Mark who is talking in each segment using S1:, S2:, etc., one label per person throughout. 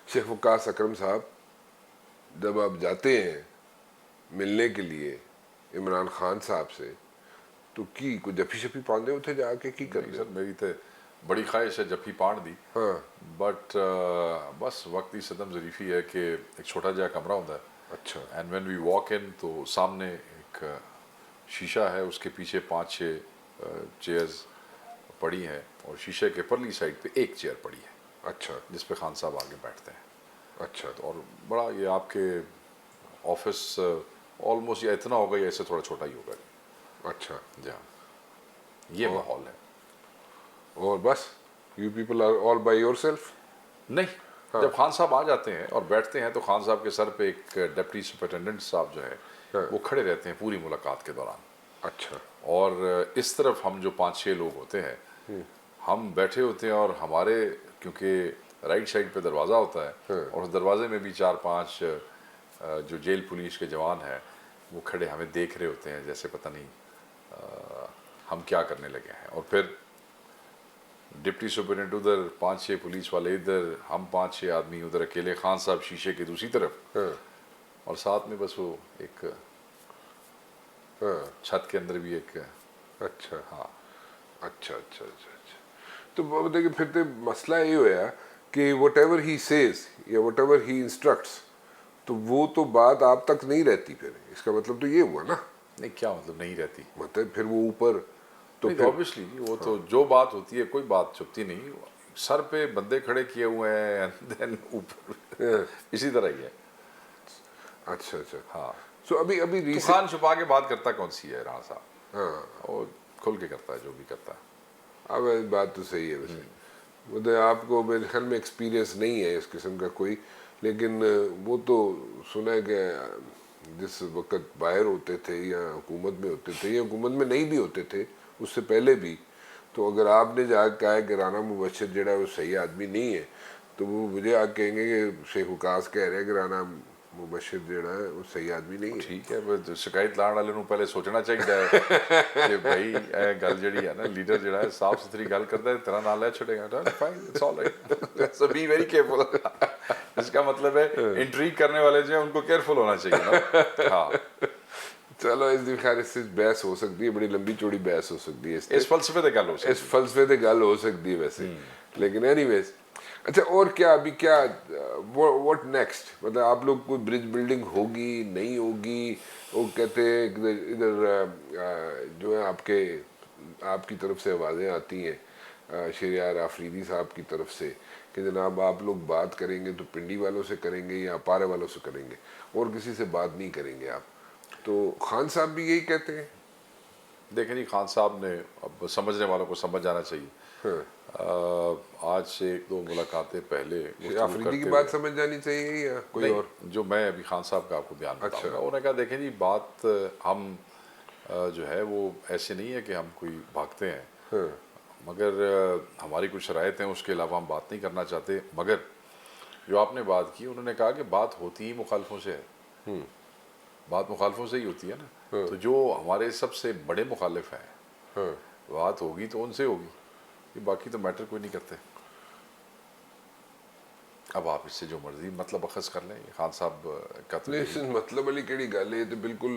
S1: शेख वकास अकरम साहब, जब आप जाते हैं मिलने के लिए इमरान खान साहब से, तो की कोई जफी शफी पांदे उथे जाके की कर
S2: नहीं
S1: दे?
S2: सर, मेरी तो बड़ी ख्वाहिश है जफ़ी पाण दी,
S1: हाँ।
S2: बट बस वक्त की सदम ज़रीफ़ी है कि एक छोटा जहा कमरा होता है,
S1: अच्छा।
S2: And when we walk in तो सामने एक शीशा है, उसके पीछे 5-6 चेयर्स पड़ी हैं, और शीशे के परली साइड पे एक चेयर पड़ी है
S1: अच्छा।
S2: जिस पे खान साहब आगे बैठते हैं।
S1: अच्छा।
S2: तो और बड़ा ये आपके ऑफिस ऑलमोस्ट या इतना होगा या इससे थोड़ा छोटा ही होगा।
S1: अच्छा।
S2: जी हाँ, ये
S1: और
S2: माहौल है।
S1: और बस you people are all by yourself?
S2: नहीं,
S1: हाँ।
S2: जब खान साहब आ जाते हैं और बैठते हैं तो खान साहब के सर पे एक डिप्टी सुपरिटेंडेंट साहब जो है
S1: हाँ।
S2: वो खड़े रहते हैं पूरी मुलाकात के दौरान।
S1: अच्छा।
S2: और इस तरफ हम जो 5-6 लोग होते हैं, हम बैठे होते हैं, और हमारे क्योंकि राइट साइड पे दरवाज़ा होता है,
S1: हाँ।
S2: और उस दरवाजे में भी 4-5 जो जेल पुलिस के जवान हैं वो खड़े हमें देख रहे होते हैं, जैसे पता नहीं हम क्या करने लगे हैं। और फिर डिप्टी सुपरिटेंडेंट उधर, 5-6 पुलिस वाले इधर, हम 5-6 आदमी उधर अकेले, खान साहब शीशे की दूसरी तरफ,
S1: हाँ।
S2: और साथ में बस वो एक
S1: हाँ।
S2: छत के अंदर भी एक।
S1: अच्छा।
S2: हाँ,
S1: अच्छा। अच्छा। अच्छा। अच्छा। तो देखिए फिर तो मसला ये होया कि वट एवर ही सेज या वट एवर ही इंस्ट्रक्ट्स, तो वो तो बात आप तक नहीं रहती। फिर इसका मतलब तो ये हुआ ना,
S2: नहीं क्या मतलब नहीं रहती?
S1: मतलब फिर वो ऊपर तो
S2: नहीं तो
S1: फिर।
S2: ऑब्वियसली वो तो जो बात होती है कोई बात छुपती नहीं, सर पे बंदे खड़े किए हुए हैं एंड देन ऊपर
S1: हाँ।
S2: इसी तरह ही है।
S1: अच्छा। अच्छा।
S2: हाँ,
S1: सो अभी अभी
S2: तो
S1: रीसेंट।
S2: खान छुपा के बात करता कौन सी है राणा साहब,
S1: हाँ।
S2: और खुल के करता है जो भी करता है।
S1: अब ये बात तो सही है वैसे, मतलब आपको मेरे ख्याल में एक्सपीरियंस नहीं है इस किस्म का कोई, लेकिन वो तो सुना है कि जिस वक्त बाहर होते थे या हुकूमत में होते थे या हुकूमत में नहीं भी होते थे उससे पहले भी, तो अगर आपने जाकर कहा है कि राना मुबशर जड़ा वो सही आदमी नहीं है, तो वो मुझे आके कहेंगे कि शेख वकास कह रहे हैं कि राना मुबशर जड़ा है वो सही आदमी नहीं है।
S2: ठीक है, बस शिकायत लाने वाले ਨੂੰ पहले सोचना चाहिए कि भाई ਇਹ ਗੱਲ ਜਿਹੜੀ ਹੈ ਨਾ, लीडर ਜਿਹੜਾ है साफ सुथरी गल करता है, तेरा नाम ले छड़ेगा, fine it's all right, so be very careful. इसका मतलब है इंट्रीग करने वाले जो है उनको केयरफुल होना चाहिए ना। हाँ,
S1: चलो इस खैर इससे बहस हो सकती है, बड़ी लंबी चौड़ी बहस हो सकती है
S2: इस फलसफे ते गल हो
S1: इस
S2: सकती है।
S1: फलसफे से गल हो सकती है वैसे, लेकिन एनीवेज। अच्छा, और क्या अभी क्या व्हाट नेक्स्ट, मतलब आप लोग कोई ब्रिज बिल्डिंग होगी नहीं होगी? वो कहते हैं इधर इधर जो है आपके आपकी तरफ से आवाज़ें आती हैं शहरियार आफरीदी साहब की तरफ से कि जनाब आप लोग बात करेंगे तो पिंडी वालों से करेंगे या अपारे वालों से करेंगे और किसी से बात नहीं करेंगे आप, तो खान साहब भी यही कहते हैं।
S2: देखें जी, खान साहब ने, अब समझने वालों को समझ जाना चाहिए,
S1: हाँ।
S2: आज से 1-2 मुलाकातें पहले गुफ्तगू
S1: आफरीदी की
S2: करते
S1: बात
S2: हुए,
S1: समझ जानी चाहिए या कोई और?
S2: नहीं जो मैं अभी खान साहब का आपको बयान
S1: अच्छा।
S2: बताऊंगा, उन्होंने कहा देखें जी बात हम जो है वो ऐसे नहीं है कि हम कोई भागते हैं,
S1: हाँ।
S2: मगर हमारी कुछ शराइत हैं, उसके अलावा हम बात नहीं करना चाहते। मगर जो आपने बात की, उन्होंने कहा कि बात होती ही मुखालफों से है, बात मुखालफों से ही होती है ना।
S1: हाँ।
S2: तो जो हमारे सबसे बड़े मुखालिफ हैं,
S1: हाँ।
S2: बात होगी तो उनसे होगी, ये बाकी तो मैटर कोई नहीं करते। अब आप इससे जो मर्जी मतलब अखज़ कर लें, खान साहब का तो यही।
S1: लेकिन मतलब वाली केड़ी गल है, तो बिल्कुल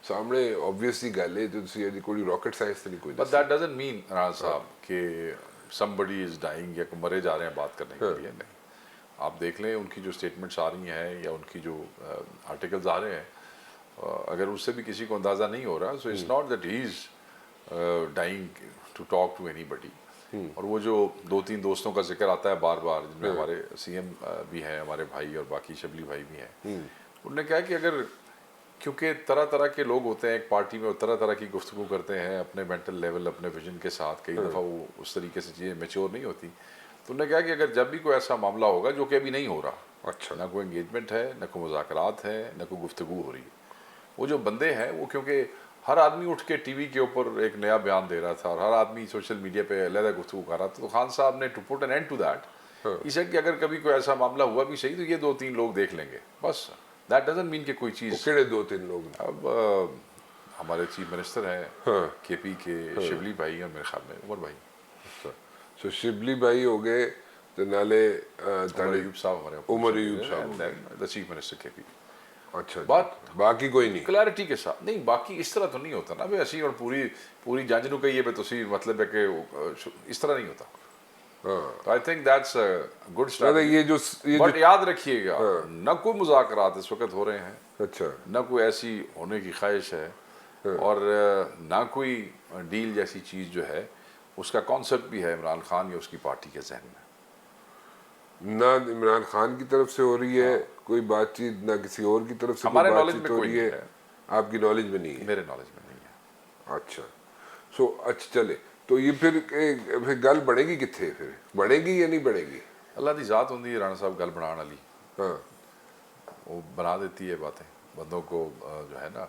S1: सामने ऑब्वियस सी गल है, तो तुसी अजी कोई रॉकेट साइंस तो नहीं कोई
S2: बट
S1: दसी।
S2: दैट डजंट मीन राणा साहब कि समबडी इज़ डाइंग या मरे जा रहे हैं बात करने के
S1: हाँ।
S2: लिए, नहीं। आप देख लें उनकी जो स्टेटमेंट्स आ रही हैं या उनकी जो आर्टिकल्स आ रहे हैं, अगर उससे भी किसी को अंदाज़ा नहीं हो रहा, so it's not that he is dying to talk to anybody. और वो जो 2-3 दोस्तों का जिक्र आता है बार बार, जिनमें हमारे सीएम भी हैं, हमारे भाई, और बाकी शबली भाई भी हैं, उन्होंने कहा कि अगर, क्योंकि तरह तरह के लोग होते हैं एक पार्टी में और तरह तरह की गुफ्तगू करते हैं अपने मेंटल लेवल, अपने विजन के साथ, कई दफ़ा वो उस तरीके से चीज़ें मैच्योर नहीं होती। तो उन्होंने कहा कि अगर जब भी कोई ऐसा मामला होगा, जो कि अभी नहीं हो रहा,
S1: अच्छा।
S2: ना कोई एंगेजमेंट है, ना कोई मुज़ाकरात है, ना कोई गुफ्तगू हो रही है, वो जो बंदे हैं वो, क्योंकि हर आदमी उठ के टीवी के ऊपर एक नया बयान दे रहा था और हर आदमी सोशल मीडिया पे अलग गुफ्तगू कर रहा था, तो खान साहब ने to put an end to that इसे कि अगर कभी कोई ऐसा मामला हुआ भी सही, तो ये 2-3 लोग देख लेंगे बस। दैट डजंट मीन कि कोई
S1: वो
S2: चीज़।
S1: केड़े 2-3 लोग?
S2: अब हमारे चीफ मिनिस्टर हैं,
S1: हाँ।
S2: केपी के शिवली भाई, और मेरे ख्याल में उमर भाई।
S1: अच्छा। सो शिबली भाई हो गए, ਤੇ ਨਾਲੇ
S2: उमर
S1: ਤੁਹਾਡੇ
S2: अयूब साहब हमारे
S1: उमर अयूब साहब
S2: and then the chief minister के भी
S1: अच्छा जी।
S2: बात
S1: बाकी कोई नहीं।
S2: क्लैरिटी के साथ नहीं, बाकी इस तरह तो नहीं होता ना भी ਅਸੀਂ और पूरी जंज ਨੂੰ ਕਹੀਏ ਵੀ ਤੁਸੀਂ मतलब है कि इस तरह नहीं होता। तो I think that's a good
S1: मतलब
S2: स्ट्रैटेजी।
S1: ये
S2: बट
S1: जो
S2: याद रखिएगा न कोई मुज़ाकरात इस वक्त हो रहे हैं,
S1: अच्छा
S2: न कोई ऐसी होने की ख्वाहिश है, और ना कोई डील जैसी चीज़ जो है उसका कॉन्सेप्ट भी है इमरान खान या उसकी पार्टी के जहन में।
S1: ना इमरान खान की तरफ से हो रही है कोई बातचीत, ना किसी और की तरफ से कोई
S2: हमारे नॉलेज
S1: बातचीत
S2: में
S1: हो
S2: कोई
S1: रही
S2: नहीं
S1: है।
S2: है,
S1: आपकी नॉलेज में नहीं है?
S2: मेरे नॉलेज में नहीं है।
S1: अच्छा सो अच्छा चले तो ये फिर गल बढ़ेगी कितने, फिर बढ़ेगी या नहीं बढ़ेगी?
S2: अल्लाह की ज़ात होंगी राणा साहब गल बनाने वाली,
S1: हाँ
S2: वो बना देती है बातें बंदों को। जो है ना,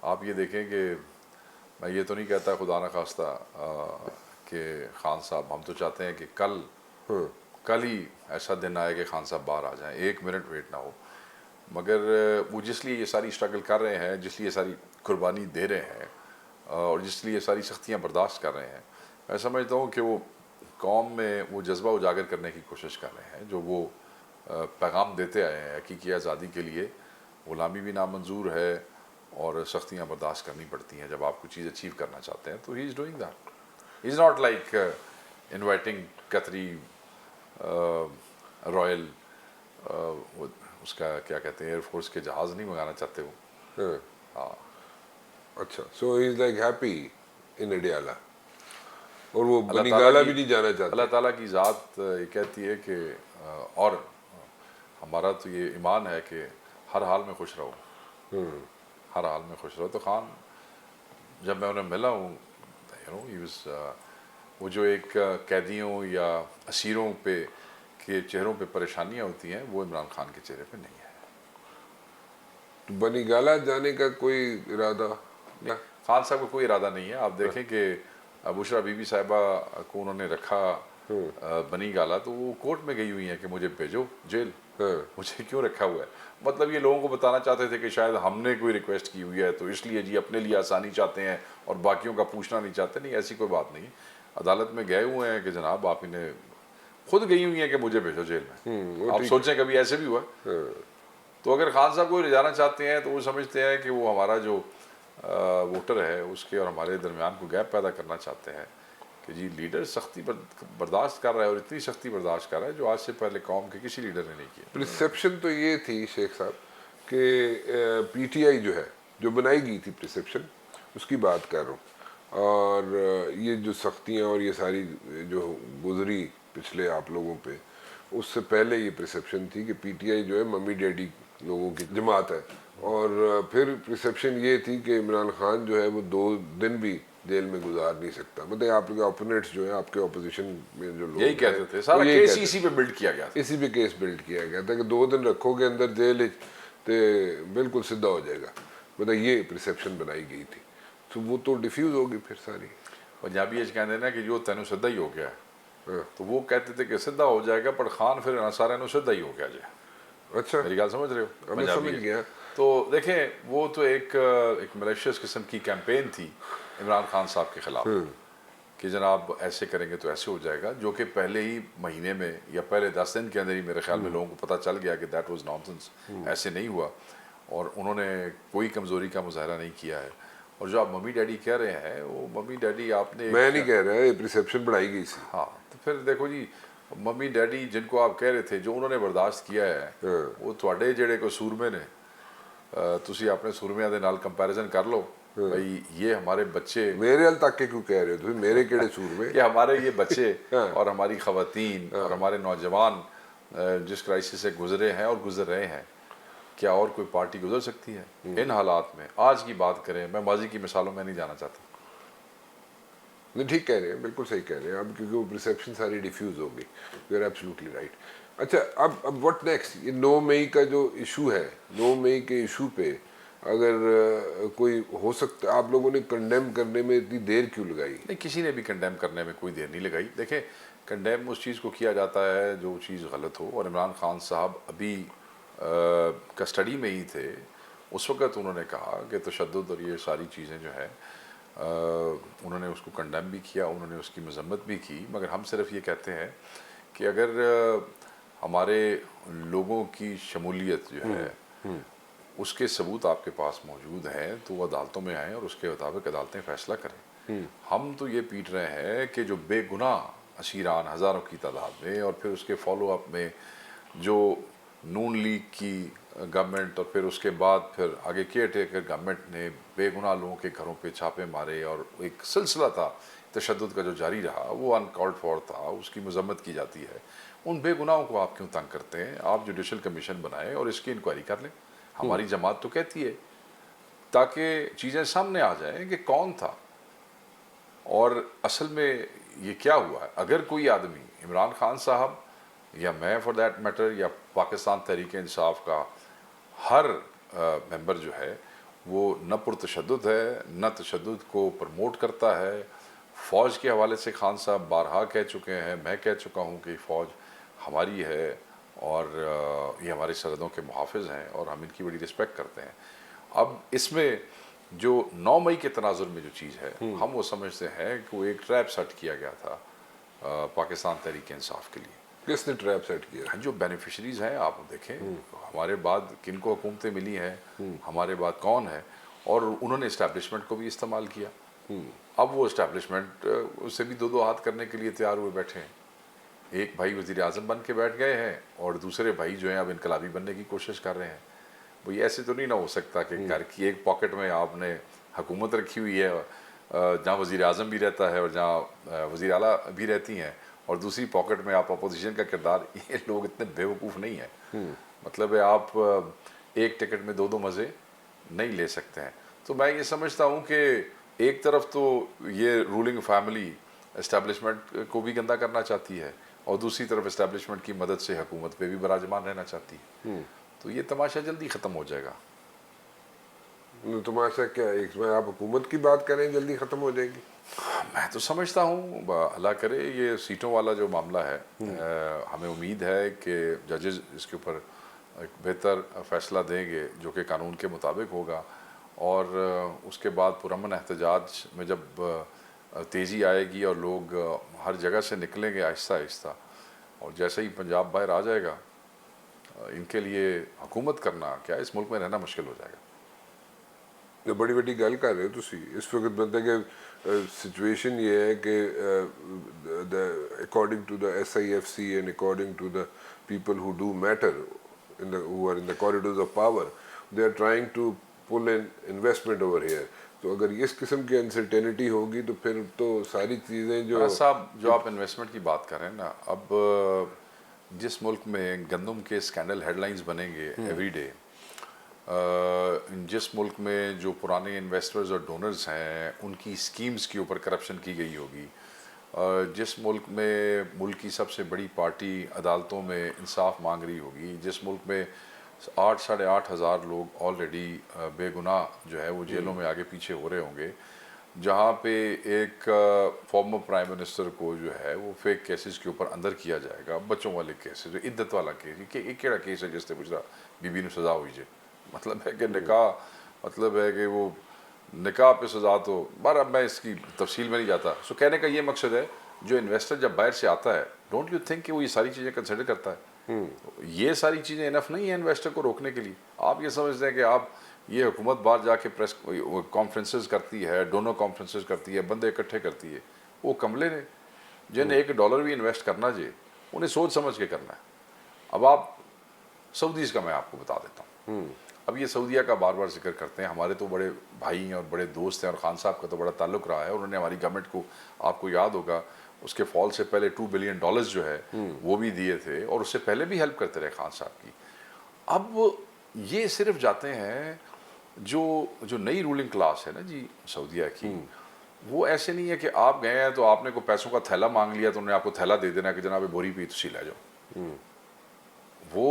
S2: आप ये देखें कि मैं ये तो नहीं कहता खुदा न खास्ता कि खान साहब, हम तो चाहते हैं कि कल ही ऐसा दिन आए कि खान साहब बाहर आ जाएं, 1 मिनट वेट ना हो। मगर वो जिसलिए ये सारी स्ट्रगल कर रहे हैं, जिसलिए ये सारी कुर्बानी दे रहे हैं और जिसलिए ये सारी सख्तियाँ बर्दाश्त कर रहे हैं, मैं समझता हूँ कि वो कौम में वो जज्बा उजागर करने की कोशिश कर रहे हैं जो वो पैगाम देते आए हैं। हकीकी आज़ादी के लिए ग़ुलामी भी नामंजूर है और सख्तियाँ बर्दाश्त करनी पड़ती हैं जब आप कुछ चीज़ अचीव करना चाहते हैं। तो he is doing that. He is not like inviting कतरी रॉयल उसका क्या कहते हैं एयरफोर्स के जहाज़ नहीं मंगाना चाहते वो। हाँ
S1: अच्छा so he is like happy in Adiala और वो
S2: अल्लाह
S1: बनी
S2: ताला
S1: गाला
S2: की-
S1: भी नहीं जाना चाहते।
S2: अल्लाह ताला की ज़ात ये कहती है कि और हमारा तो ये ईमान है कि हर हाल में खुश रहो, हर हाल में खुश रहो। तो खान जब मैं उन्हें मिला हूँ, यू नो, ही वाज वो जो एक कैदियों या असीरों पे के चेहरों पे परेशानियाँ होती हैं वो इमरान खान के चेहरे पे नहीं है।
S1: तो बनी गाला जाने का कोई इरादा?
S2: खान साहब का कोई इरादा नहीं है। आप देखें कि बुशरा बीबी साहिबा को उन्होंने रखा बनी गाला, तो वो कोर्ट में गई हुई हैं कि मुझे भेजो जेल, मुझे क्यों रखा हुआ है। मतलब ये लोगों को बताना चाहते थे कि शायद हमने कोई रिक्वेस्ट की हुई है तो इसलिए जी अपने लिए आसानी चाहते हैं और बाकियों का पूछना नहीं चाहते। नहीं, ऐसी कोई बात नहीं। अदालत में गए हुए हैं कि जनाब आप इन्हें, खुद गई हुई हैं कि मुझे भेजो जेल में। आप सोचें कभी ऐसे भी हुआ। तो अगर खान साहब को ले जाना चाहते हैं तो वो समझते हैं कि वो हमारा जो वोटर है उसके और हमारे दरमियान को गैप पैदा करना चाहते हैं कि जी लीडर सख्ती बर्दाश्त कर रहा है और इतनी सख्ती बर्दाश्त कर रहा है जो आज से पहले कौम के किसी लीडर ने नहीं किया।
S1: प्रिसेप्शन तो ये थी शेख साहब कि पीटीआई जो है जो बनाई गई थी प्रिसेप्शन उसकी बात कर रहा हूँ, और ये जो सख्तियाँ और ये सारी जो गुजरी पिछले आप लोगों पे, उससे पहले ये प्रिसेप्शन थी कि पीटीआई जो है मम्मी डैडी लोगों की जमात है। और फिर प्रिसेप्शन ये थी कि इमरान खान जो है वो 2 दिन भी जेल में गुजार नहीं सकता। मतलब आपके ओपोनेंट्स जो है, आपके ऑपोजिशन में जो लोग
S2: यही कहते थे, सारा केस इसी पे बिल्ड किया गया था।
S1: इसी पे केस बिल्ड किया गया था कि 2 दिन रखोगे अंदर जेल तो बिल्कुल सीधा हो जाएगा। मतलब ये प्रिसेप्शन बनाई गई थी, तो वो तो डिफ्यूज होगी फिर सारी।
S2: पंजाबी कहते हैं ना कि जो तेनों सीधा ही हो गया, तो वो कहते थे कि सीधा हो जाएगा, पर खान फिर सारे सीधा ही हो गया जाए।
S1: अच्छा,
S2: मेरी गल समझ रहे हो?
S1: मैं समझ गया।
S2: तो देखें वो तो एक मलेशियस किस्म की कैंपेन थी इमरान खान साहब के खिलाफ कि जनाब ऐसे करेंगे तो ऐसे हो जाएगा, जो कि पहले ही महीने में या पहले 10 दिन के अंदर ही मेरे ख्याल में लोगों को पता चल गया कि दैट वाज नॉनसेंस, ऐसे नहीं हुआ और उन्होंने कोई कमज़ोरी का मुजाहरा नहीं किया है। और जो आप मम्मी डैडी कह रहे हैं, वो मम्मी डैडी आपने,
S1: मैं नहीं कह रहा, ये प्रिसेप्शन बढ़ाई गई थी।
S2: हाँ, तो फिर देखो जी, मम्मी डैडी जिनको आप कह रहे थे जो उन्होंने बर्दाश्त किया है वो ਤੁਹਾਡੇ ਜਿਹੜੇ को सूरमे ने, तुसी अपने सूरमियां दे नाल कंपैरिजन कर लो भाई, ये हमारे बच्चे,
S1: मेरे हल तक के क्यों कह रहे हो तुम, मेरे केड़े सूरमे
S2: कि हमारे ये बच्चे और हमारी खवातीन और हमारे नौजवान जिस क्राइसिस से गुजरे हैं और गुजर रहे हैं, क्या और कोई पार्टी गुजर सकती है इन हालात में? आज की बात करें, मैं माजी की मिसालों में नहीं जाना चाहता।
S1: नहीं, ठीक कह रहे हैं, बिल्कुल सही कह रहे हैं अब, क्योंकि वो परसेप्शन सारी डिफ्यूज होगी। You are absolutely right. अच्छा, अब व्हाट नेक्स्ट? ये 9 मई का जो इशू है, 9 मई के इशू पे अगर कोई हो सकता, आप लोगों ने कंडेम करने में इतनी देर क्यों लगाई?
S2: नहीं, किसी ने भी कंडेम करने में कोई देर नहीं लगाई। देखें, कंडेम उस चीज़ को किया जाता है जो चीज़ गलत हो, और इमरान खान साहब अभी कस्टडी में ही थे, उस वक़्त उन्होंने कहा कि तशद्दुद और ये सारी चीज़ें जो है उन्होंने उसको कंडेम भी किया, उन्होंने उसकी मजम्मत भी की। मगर हम सिर्फ ये कहते हैं कि अगर हमारे लोगों की शमूलियत जो है उसके सबूत आपके पास मौजूद हैं तो वो अदालतों में आएँ और उसके मुताबिक अदालतें फैसला करें। हम तो ये पीट रहे हैं कि जो बेगुनाह अशीरान हज़ारों की तादाद में और फिर उसके फॉलो अप में जो नून लीग की गवर्नमेंट और फिर उसके बाद फिर आगे केयर टेकर गवर्नमेंट ने बेगुनाह लोगों के घरों पे छापे मारे और एक सिलसिला था तशद्दुद का जो जारी रहा वो अनकॉल्ड फॉर था, उसकी मजम्मत की जाती है। उन बेगुनाहों को आप क्यों तंग करते हैं? आप जुडिशल कमीशन बनाएं और इसकी इंक्वायरी कर लें। हमारी जमात तो कहती है ताकि चीज़ें सामने आ जाएं कि कौन था और असल में ये क्या हुआ है। अगर कोई आदमी इमरान खान साहब या मैं फॉर दैट मैटर या पाकिस्तान तहरीक इंसाफ का हर मेंबर जो है वो न पुरतशद्दुद है, न तशद्दुद को प्रमोट करता है। फ़ौज के हवाले से खान साहब बारहा कह चुके हैं, मैं कह चुका हूँ कि फ़ौज हमारी है और ये हमारी सरहदों के मुहाफ़िज़ हैं और हम इनकी बड़ी रिस्पेक्ट करते हैं। अब इसमें जो 9 मई के तनाजुर में जो चीज़ है हम वो समझते हैं कि वो एक ट्रैप सेट किया गया था पाकिस्तान तहरीक इंसाफ के लिए।
S1: किसने ट्रैप सेट किया?
S2: जो बेनिफिशरीज हैं आप देखें, हमारे बाद किन को हुकूमतें मिली हैं, हमारे बाद कौन है, और उन्होंने इस्टेब्लिशमेंट को भी इस्तेमाल किया। अब वो इस्टेब्लिशमेंट उससे भी दो हाथ करने के लिए तैयार हुए बैठे हैं। एक भाई वज़ीर आज़म बन के बैठ गए हैं और दूसरे भाई जो हैं अब इनकलाबी बनने की कोशिश कर रहे हैं। भाई ऐसे तो नहीं ना हो सकता कि घर की एक पॉकेट में आपने हुकूमत रखी हुई है जहाँ वज़ीर आज़म भी रहता है और जहाँ वज़ीर आला भी रहती हैं और दूसरी पॉकेट में आप अपोजिशन का किरदार। ये लोग इतने बेवकूफ़ नहीं हैं। मतलब है आप एक टिकट में दो मज़े नहीं ले सकते हैं। तो मैं ये समझता हूँ कि एक तरफ तो ये रूलिंग फैमिली इस्टेब्लिशमेंट को भी गंदा करना चाहती है और दूसरी तरफ इस्टेब्लिशमेंट की मदद से हुकूमत पे भी बराजमान रहना चाहती है। तो ये तमाशा जल्दी ख़त्म हो जाएगा।
S1: तमाशा क्या? एक में आप हुकूमत की बात करें जल्दी ख़त्म हो जाएगी?
S2: मैं तो समझता हूँ अल्लाह करे ये सीटों वाला जो मामला है हमें उम्मीद है कि जजेस इसके ऊपर एक बेहतर फ़ैसला देंगे जो कि कानून के मुताबिक होगा और उसके बाद पुरअमन एहतजाज में जब तेज़ी आएगी और लोग हर जगह से निकलेंगे आहिस्ता आहिस्ता और जैसे ही पंजाब बाहर आ जाएगा इनके लिए हुकूमत करना क्या इस मुल्क में रहना मुश्किल हो जाएगा।
S1: तो बड़ी बड़ी गल कर रहे हो तुसी। इस वक्त मतलब कि सिचुएशन ये है कि according to the SIFC and according to the people who do matter who are in the corridors of power they are trying to pull in investment over here. तो अगर इस किस्म की अनसर्टेनिटी होगी तो फिर तो सारी चीज़ें जो
S2: साहब जो आप इन्वेस्टमेंट की बात कर रहे हैं ना, अब जिस मुल्क में गंदम के स्कैंडल हेडलाइंस बनेंगे एवरी डे, जिस मुल्क में जो पुराने इन्वेस्टर्स और डोनर्स हैं उनकी स्कीम्स के ऊपर करप्शन की गई होगी, जिस मुल्क में मुल्क की सबसे बड़ी पार्टी अदालतों में इंसाफ मांग रही होगी, जिस मुल्क में 8-8.5 हज़ार लोग ऑलरेडी बेगुनाह जो है वो जेलों में आगे पीछे हो रहे होंगे, जहाँ पे एक फॉर्मर प्राइम मिनिस्टर को जो है वो फेक केसेस के ऊपर अंदर किया जाएगा, बच्चों वाले केसेस, इद्दत वाला केस, एक केड़ा केस है जिससे पूछा बीबी ने सज़ा हुई जे, मतलब है कि निकाह, मतलब है कि वो निकाह पे सज़ा तो बार मैं इसकी तफसील में नहीं जाता। सो कहने का ये मकसद है जो इन्वेस्टर जब बाहर से आता है डोंट यू थिंक कि वो ये सारी चीज़ें कंसिडर करता है। ये सारी चीज़ें इनफ नहीं है इन्वेस्टर को रोकने के लिए। आप ये समझते हैं कि आप ये हुकूमत बाहर जाके प्रेस कॉन्फ्रेंसेस करती है, डोनर कॉन्फ्रेंसेस करती है, बंदे इकट्ठे करती है, वो कमले ने जिन्हें $1 भी इन्वेस्ट करना चाहिए उन्हें सोच समझ के करना है। अब आप सऊदीज़ का मैं आपको बता देता हूँ। अब ये सऊदीया का बार बार जिक्र करते हैं, हमारे तो बड़े भाई हैं और बड़े दोस्त हैं और खान साहब का तो बड़ा ताल्लुक़ रहा है। उन्होंने हमारी गवर्नमेंट को, आपको याद होगा, उसके फॉल से पहले $2 बिलियन जो है वो भी दिए थे और उससे पहले भी हेल्प करते रहे खान साहब की। अब ये सिर्फ जाते हैं जो नई रूलिंग क्लास है ना जी सऊदीया की, वो ऐसे नहीं है कि आप गए हैं तो आपने को पैसों का थैला मांग लिया तो उन्होंने आपको थैला दे देना कि जनाब बोरी पी तुसी ले जाओ। वो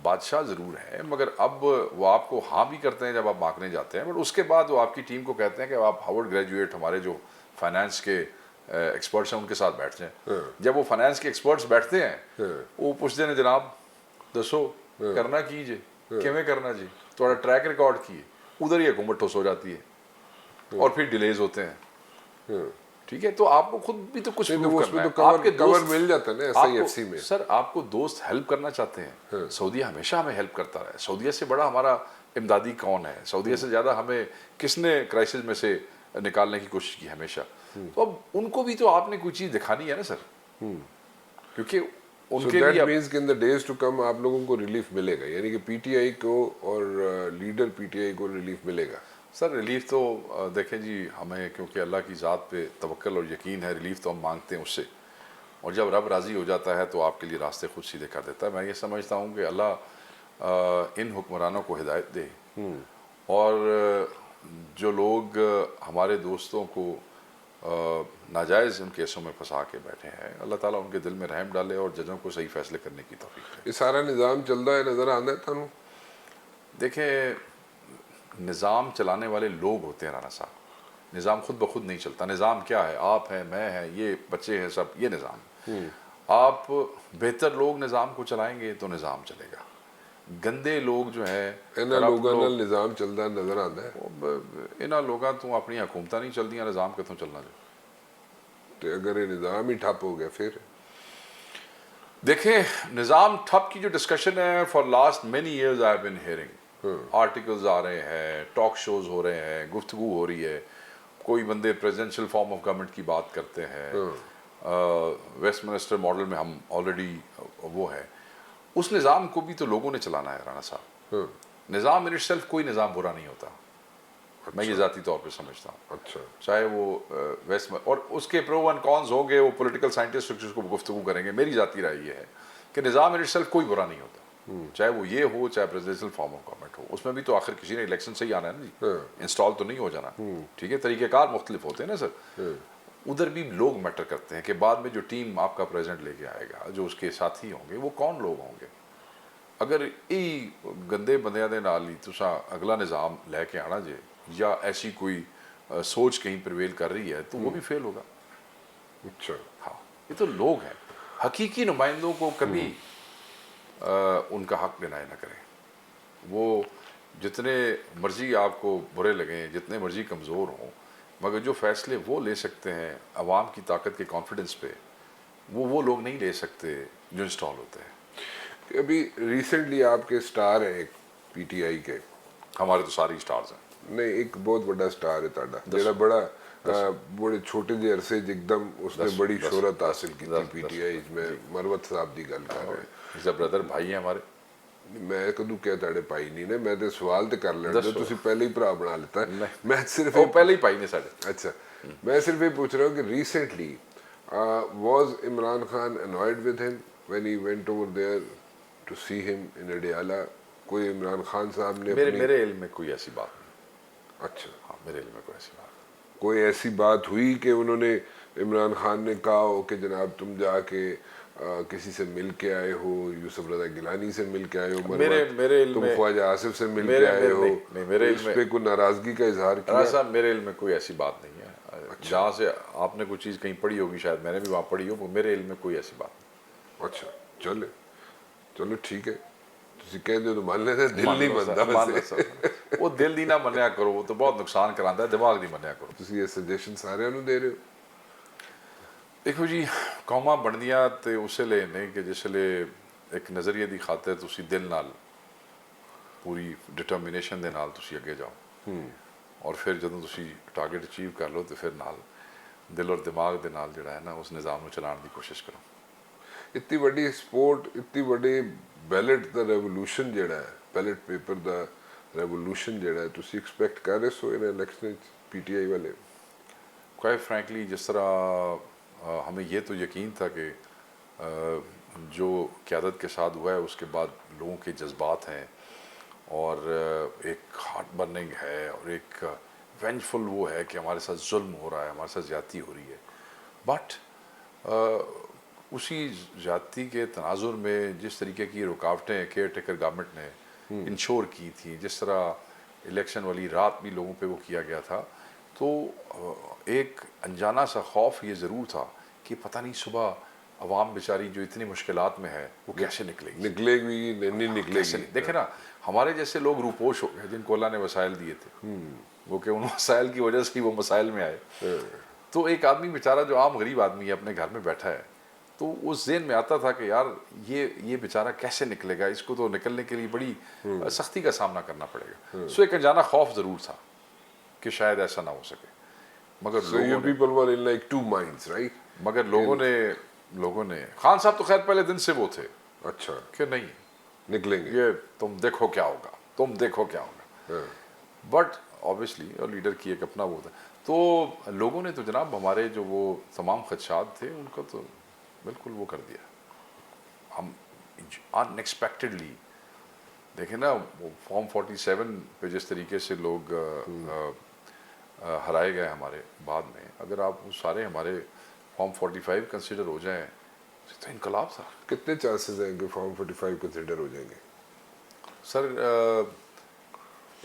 S2: बादशाह ज़रूर है मगर अब वो आपको हाँ भी करते हैं जब आप मांगने जाते हैं, बट उसके बाद वो आपकी टीम को कहते हैं कि आप हार्वर्ड ग्रेजुएट हमारे जो फाइनेंस के एक्सपर्ट्स हैं उनके साथ बैठ जाएं। जब वो फाइनेंस के एक्सपर्ट्स बैठते हैं वो पूछते हैं जनाब दसो करना कीजिए किमें करना जी, थोड़ा ट्रैक रिकॉर्ड की, उधर ही हुकूमत ठुस हो जाती है और फिर डिलेज होते हैं। ठीक है, तो आपको खुद भी तो कुछ
S1: नहीं, तो
S2: प्रूव
S1: उसमें
S2: करना
S1: तो
S2: है।
S1: कवर
S2: आपके
S1: कवर
S2: दोस्त
S1: मिल जाता है ना SIFC में।
S2: सर आपको दोस्त हेल्प करना चाहते हैं, सऊदीया हमेशा हमें हेल्प करता रहा है। सऊदीया से बड़ा हमारा इमदादी कौन है? सऊदीया से ज़्यादा हमें किसने क्राइसिस में से निकालने की कोशिश की हमेशा? तो अब उनको भी तो आपने कोई चीज़ दिखानी है ना सर, क्योंकि
S1: सो
S2: उनके
S1: दैट
S2: लिए अब
S1: मीन्स कि in the days to come आप लोगों को रिलीफ मिलेगा, यानी कि PTI को और लीडर PTI को रिलीफ मिलेगा।
S2: सर रिलीफ तो देखें जी, हमें क्योंकि अल्लाह की ज़ात पे तवक्ल और यकीन है, रिलीफ तो हम मांगते हैं उससे, और जब रब राज़ी हो जाता है तो आपके लिए रास्ते खुद सीधे कर देता है। मैं ये समझता हूँ कि अल्लाह इन हुक्मरानों को हिदायत दे, और जो लोग हमारे दोस्तों को नाजायज़ उन केसों में फंसा के बैठे हैं, अल्लाह ताला उनके दिल में रहम डाले और जजों को सही फैसले करने की तौफीक दे।
S1: ये सारा निज़ाम चलता है नज़र आता है थानू?
S2: देखें, निज़ाम चलाने वाले लोग होते हैं राना साहब, निज़ाम खुद ब खुद नहीं चलता। निज़ाम क्या है? आप हैं, मैं हैं, ये बच्चे हैं, सब ये निज़ाम। आप बेहतर लोग निज़ाम को चलाएंगे तो निज़ाम चलेगा। गंदे लोग जो है,
S1: इन्हां लोगां नाल निज़ाम चलदा नज़र आता है।
S2: इन्हां लोगां तो अपनी हुकूमतां नहीं चलदियां, निज़ाम कितों चलना जो।
S1: तो अगर ये निज़ाम ही ठप हो गया फिर?
S2: देखें, निज़ाम ठप की जो डिस्कशन है, for last many years I have been hearing, articles आ रहे हैं, टॉक शोज हो रहे हैं, गुफ्तगू हो रही है, कोई बंदे प्रेसिडेंशियल फॉर्म ऑफ गवर्नमेंट की बात करते हैं, वेस्टमिनिस्टर मॉडल में हम ऑलरेडी वो है। उस निज़ाम को भी तो लोगों ने चलाना है राना साहब। निज़ाम इन इटसेल्फ कोई निज़ाम बुरा नहीं होता, मैं ये ज़ाती तौर पे समझता हूँ।
S1: अच्छा,
S2: चाहे वो वेस्ट में, और उसके प्रो एंड कॉन्स होंगे, वो पॉलिटिकल साइंटिस्ट उसको गुफ्तगू करेंगे। मेरी ज़ाती राय ये है कि निज़ाम इन इटसेल्फ कोई बुरा नहीं होता, चाहे वो ये हो, चाहे प्रेसिडेंशियल फॉर्म ऑफ गवर्नमेंट हो। उसमें भी तो आखिर किसी ने इलेक्शन से ही आना है ना जी, इंस्टॉल तो नहीं हो जाना। ठीक है, तरीक़ेकार मुख्तलिफ होते हैं ना सर। उधर भी लोग मैटर करते हैं कि बाद में जो टीम आपका प्रेसिडेंट लेके आएगा, जो उसके साथी होंगे, वो कौन लोग होंगे। अगर यही गंदे बंदियां दे नाल ही तुसा अगला निज़ाम लैके आना जे, या ऐसी कोई सोच कहीं प्रवेल कर रही है, तो वो भी फेल होगा।
S1: अच्छा,
S2: हाँ, ये तो लोग हैं। हकीकी नुमाइंदों को कभी उनका हक डिनाई ना करें। वो जितने मर्जी आपको बुरे लगें, जितने मर्जी कमज़ोर हों, मगर जो फ़ैसले वो ले सकते हैं अवाम की ताकत के कॉन्फिडेंस पे, वो लोग नहीं ले सकते जो इंस्टॉल होते हैं।
S1: अभी रिसेंटली आपके स्टार है एक PTI के,
S2: हमारे तो सारी स्टार्स हैं।
S1: नहीं एक बहुत बड़ा स्टार है ताड़ा, जेड़ा बड़ा बड़े छोटे जे अरसे एकदम उसने बड़ी शोहरत हासिल की थी PTI में, मरवत साहब दी गल कर रहे हैं।
S2: ब्रदर भाई हैं हमारे।
S1: मैं कदू क्या ताड़े भाई नहीं ने, मैं तो सवाल तो कर लेना, तुसी पहले ही भरा बना लेता है। मैं सिर्फ
S2: वो पहले ही भाई ने साढ़े।
S1: अच्छा, मैं सिर्फ ये पूछ रहा हूँ कि recently was Imran Khan annoyed with him when he went over there to see him in Adiala? कोई इमरान खान साहब ने
S2: मेरे इल्म में कोई ऐसी बात नहीं।
S1: अच्छा,
S2: हाँ, मेरे इल्म में कोई ऐसी बात।
S1: कोई ऐसी बात हुई कि उन्होंने, इमरान खान ने कहा हो कि जनाब तुम जाके किसी से मिल के आए हो, यूसुफ रज़ा गिलानी से मिल के आए हो,
S2: मेरे इल्म
S1: तुम
S2: में
S1: ख्वाजा आसिफ से मिल के आए हो,
S2: मेरे
S1: इस पे कोई नाराजगी का इजहार किया?
S2: साहब, मेरे इल्म में कोई ऐसी बात नहीं है। अच्छा। जहाँ से आपने कोई चीज़ कहीं पढ़ी होगी, शायद मैंने भी वहाँ पढ़ी हो, मेरे इल्म में कोई ऐसी बात नहीं।
S1: अच्छा, चलो ठीक है, तुसी कहते हो तो मान लेते, दिल नहीं बनता।
S2: वो दिल दी ना मन्या करो, वो तो बहुत नुकसान कराता है, दिमाग नहीं मन्या करो।
S1: तुसी ये सजेशन सारे नूं दे रहे हो?
S2: देखो जी, कौमां बनदियां ते उसे ले नहीं कि जिसले एक नज़रिए की खातिर तुसी दिल नाल, पूरी डिटरमिनेशन दे नाल तुसी अगे जाओ, और फिर जदों तुसी टारगेट अचीव कर लो तो फिर नाल दिल और दिमाग दे नाल जिहड़ा है ना, उस निज़ाम नूं चलाउण दी कोशिश करो।
S1: इतनी बड़ी स्पोर्ट, इतनी बड़ी बैलेट दा रेवोल्यूशन जिहड़ा है, बैलेट पेपर दा रेवोल्यूशन जिहड़ा है, तुसी एक्सपेक्ट कर रहे सो इन इलेक्शन PTI वाले?
S2: क्वाइट फ्रैंकली, जिस तरह हमें ये तो यकीन था कि जो क़यादत के साथ हुआ है उसके बाद लोगों के जज्बात हैं, और एक हार्ट बर्निंग है, और एक वेंजफुल वो है कि हमारे साथ जुल्म हो रहा है, हमारे साथ ज़्यादती हो रही है। बट उसी ज़्यादती के तनाजुर में जिस तरीके की रुकावटें केयर टेकर गवर्नमेंट ने इंश्योर की थी, जिस तरह इलेक्शन वाली रात भी लोगों पे वो किया गया था, तो एक अनजाना सा खौफ ये ज़रूर था कि पता नहीं सुबह अवाम बेचारी जो इतनी मुश्किलात में है वो कैसे
S1: निकलेगी नहीं निकलेगी।
S2: देखे ना, हमारे जैसे लोग रूपोश हो गए जिनको अल्लाह ने वसाइल दिए थे, वो कि उन वसाइल की वजह से ही वो मसाइल में आए। तो एक आदमी बेचारा जो आम गरीब आदमी है अपने घर में बैठा है, तो उस ज़हन में आता था कि यार ये बेचारा कैसे निकलेगा, इसको तो निकलने के लिए बड़ी सख्ती का सामना करना पड़ेगा। सो एक अनजाना खौफ ज़रूर था कि शायद ऐसा ना हो सके, मगर
S1: So you people were in like two minds, right?
S2: मगर लोगों ने खान साहब तो खैर पहले दिन से वो थे
S1: अच्छा,
S2: कि नहीं
S1: निकलेंगे।
S2: ये तुम देखो क्या होगा, तुम देखो क्या होगा।
S1: हाँ,
S2: बट ऑब्वियसली और लीडर की एक अपना वो था, तो लोगों ने तो जनाब हमारे जो वो तमाम खदशात थे उनको तो बिल्कुल वो कर दिया। हम अनएक्सपेक्टेडली देखें ना, वो फॉर्म 47 पे जिस तरीके से लोग हराए गए हमारे बाद में, अगर आप वो सारे हमारे फॉर्म 45 कंसिडर हो जाएं तो इनकलाब था।
S1: कितने चांसेस हैं कि फॉर्म 45 कंसिडर हो जाएंगे?
S2: सर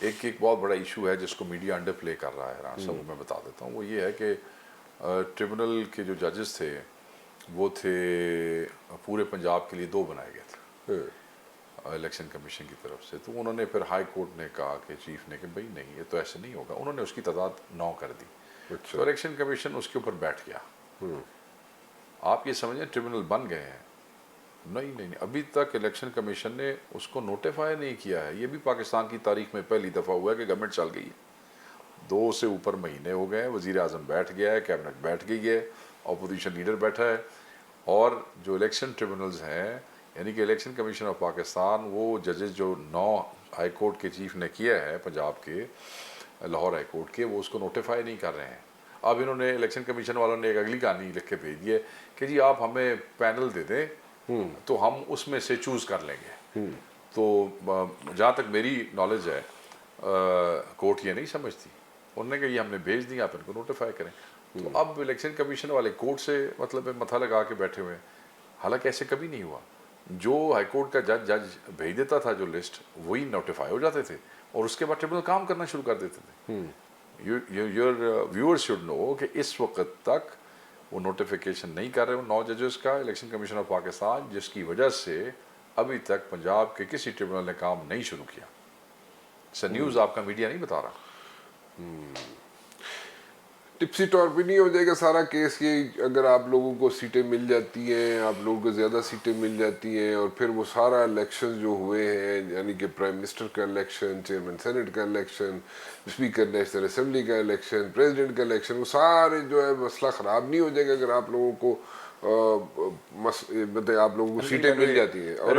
S2: एक बहुत बड़ा इशू है जिसको मीडिया अंडर प्ले कर रहा है राना साहब, वो मैं बता देता हूँ। वो ये है कि ट्रिब्यूनल के जो जजेस थे वो थे पूरे पंजाब के लिए 2 बनाए गए थे इलेक्शन कमीशन की तरफ से। तो उन्होंने फिर हाई कोर्ट ने कहा कि चीफ ने कि भाई नहीं, ये तो ऐसे नहीं होगा। उन्होंने उसकी तादाद 9 कर दी।
S1: अच्छा।
S2: तो इलेक्शन कमीशन उसके ऊपर बैठ गया। आप ये समझें ट्रिब्यूनल बन गए हैं? नहीं, अभी तक इलेक्शन कमीशन ने उसको नोटिफाई नहीं किया है। ये भी पाकिस्तान की तारीख में पहली दफ़ा हुआ है कि गवर्नमेंट चल गई है। 2 से ऊपर महीने हो गए हैं, वज़ीर आज़म बैठ गया है, कैबिनेट बैठ गई है, अपोजिशन लीडर बैठा है, और जो इलेक्शन ट्रिब्यूनल्स हैं यानी कि इलेक्शन कमीशन ऑफ पाकिस्तान, वो जजेस जो 9 हाई कोर्ट के चीफ ने किया है पंजाब के, लाहौर हाई कोर्ट के, वो उसको नोटिफाई नहीं कर रहे हैं। अब इन्होंने इलेक्शन कमीशन वालों ने एक अगली कहानी लिख के भेज दी है कि जी आप हमें पैनल दे दें तो हम उसमें से चूज़ कर लेंगे। तो जहाँ तक मेरी नॉलेज है कोर्ट ये नहीं समझती। उन्होंने कहा ये हमने भेज दिया, आप इनको नोटिफाई करें। तो अब इलेक्शन कमीशन वाले कोर्ट से मतलब मथा लगा के बैठे हुए हैं। हालांकि ऐसे कभी नहीं हुआ। जो हाईकोर्ट का जज भेज देता था जो लिस्ट, वही नोटिफाई हो जाते थे और उसके बाद ट्रिब्यूनल काम करना शुरू कर देते थे। योर व्यूअर्स शुड नो कि इस वक्त तक वो नोटिफिकेशन नहीं कर रहे वो 9 जजेस का इलेक्शन कमीशन ऑफ पाकिस्तान, जिसकी वजह से अभी तक पंजाब के किसी ट्रिब्यूनल ने काम नहीं शुरू किया। सर न्यूज़ आपका मीडिया नहीं बता रहा।
S1: टिप्सी टॉर भी नहीं हो जाएगा सारा केस ये, अगर आप लोगों को सीटें मिल जाती हैं, आप लोगों को ज़्यादा सीटें मिल जाती हैं, और फिर वो सारा इलेक्शन जो हुए हैं यानी कि प्राइम मिनिस्टर का इलेक्शन, चेयरमैन सेनेट का इलेक्शन, स्पीकर नेशनल असेंबली का इलेक्शन, प्रेसिडेंट का इलेक्शन, वो सारे जो है मसला ख़राब नहीं हो जाएगा अगर आप लोगों को मतलब आप लोगों को सीटें मिल जाती हैं? और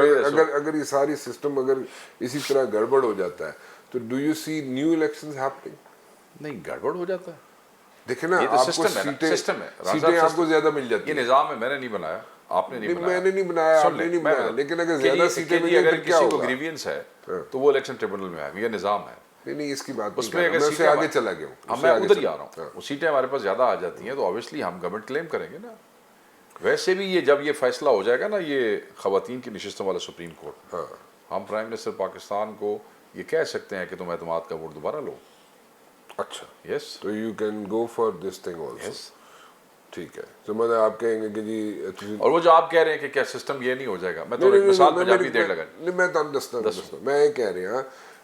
S1: अगर ये सारी सिस्टम अगर इसी तरह गड़बड़ हो जाता है तो do you see new elections happening?
S2: नहीं, गड़बड़ हो जाता है।
S1: देखे ना,
S2: ये तो
S1: आपको
S2: सिस्टम है,
S1: सीटें आपको ज्यादा मिल जाती
S2: ये
S1: है।
S2: निज़ाम है, मैंने नहीं बनाया, आपने नहीं बनाया,
S1: मैंने नहीं बनाया, आपने नहीं बनाया, लेकिन अगर ज्यादा सीटें मिले
S2: अगर
S1: फिर क्या
S2: किसी को
S1: होगा?
S2: ग्रीवियंस है तो वो इलेक्शन ट्रिब्यूनल में आएगा। ये निज़ाम है।
S1: नहीं, इसकी बात
S2: उसमें
S1: नहीं, मैं उससे आगे चला गया हूँ।
S2: मैं उधर ही आ रहा हूँ। वो सीटें हमारे पास ज़्यादा आ जाती हैं तो ऑब्वियसली हम गवर्नमेंट क्लेम करेंगे ना। वैसे भी ये जब ये फैसला हो जाएगा ना, ये ख़वातीन की नशिस्तों वाला सुप्रीम कोर्ट, हम प्राइम मिनिस्टर पाकिस्तान को ये कह सकते हैं कि तुम एतमाद का वोट दोबारा लो।
S1: अच्छा,
S2: यस,
S1: तो you can go for this thing also. ठीक है, तो मतलब आप कहेंगे कि जी,
S2: और वो जो आप कह रहे हैं कि क्या सिस्टम ये नहीं हो जाएगा, मैं तो एक मिसाल पंजाबी देर लगा
S1: नहीं, मैं तो दसना मैं ये कह रहा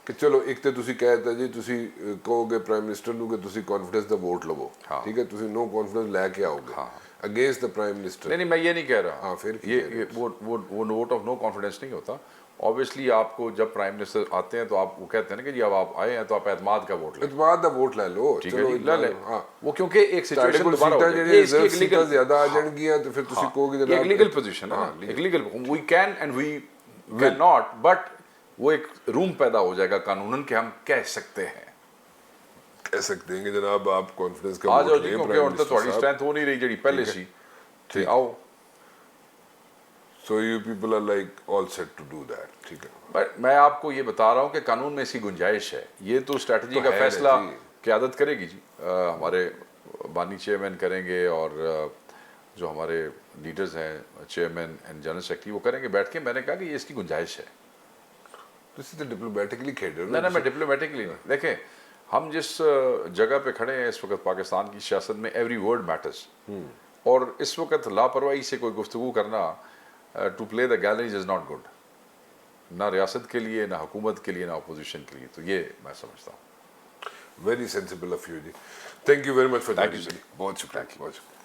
S1: कि चलो एक तो ਤੁਸੀਂ कहते जी ਤੁਸੀਂ कहोगे प्राइम मिनिस्टर ਨੂੰ कि ਤੁਸੀਂ कॉन्फिडेंस ਦਾ वोट ਲਵੋ, ठीक है, ਤੁਸੀਂ नो कॉन्फिडेंस ਲੈ के आओगे अगेंस्ट द प्राइम मिनिस्टर।
S2: नहीं, मैं ये नहीं कह रहा।
S1: हाँ, फिर
S2: ये वो वोट ऑफ नो कॉन्फिडेंस नहीं होता। ऑब्वियसली आपको जब प्राइम मिनिस्टर आते हैं तो आप वो कहते हैं ना कि जी अब आप आए हैं तो आप एतमाद का वोट लें।
S1: एतमाद का वोट ले लो,
S2: ठीक है जी, ले लें। वो क्योंकि एक सिचुएशन
S1: दोबारा हो जाएगी, इसकी एक लीगल ज्यादा आ जाएंगी तो फिर ਤੁਸੀਂ ਕਹੋਗੇ जनाब
S2: एक लीगल पोजीशन है ना, एक legal we can and we can not, but वो एक रूम पैदा हो जाएगा कानूनन कि हम कह सकते हैं
S1: कि जनाब आप कॉन्फिडेंस का
S2: आ
S1: वोट
S2: जाओ
S1: लें,
S2: जी, क्योंकि ਹੁਣ ਤਾਂ ਤੁਹਾਡੀ स्ट्रेंथ हो नहीं रही ਜਿਹੜੀ पहले सी थे आओ।
S1: So you people are like all set to do that, ठीक है।
S2: बट मैं आपको ये बता रहा हूँ कि कानून में इसकी गुंजाइश है। ये तो स्ट्रेटजी का फैसला क़यादत करेगी जी, हमारे बानी चेयरमैन करेंगे और जो हमारे लीडर्स हैं चेयरमैन एंड जनरल सेक्रेटरी वो करेंगे बैठ के। मैंने कहा कि ये इसकी गुंजाइश है।
S1: तो डिप्लोमेटिकली खेल रहे हो
S2: ना, मैं डिप्लोमेटिकली नहीं। देखें, हम जिस जगह पे खड़े हैं इस वक्त पाकिस्तान की सियासत में, एवरी वर्ड मैटर्स, और इस वक्त लापरवाही से कोई गुफ्तगू करना to play the galleries is not good, ना रियासत के लिए, ना हुकूमत के लिए, ना अपोजिशन के लिए। तो ये मैं समझता हूँ।
S1: वेरी सेंसिबल ऑफ यू जी। Thank you very much for
S2: Thank you,
S1: joining
S2: sir.
S1: जी, बहुत शुक्रिया, बहुत शुक्रिया।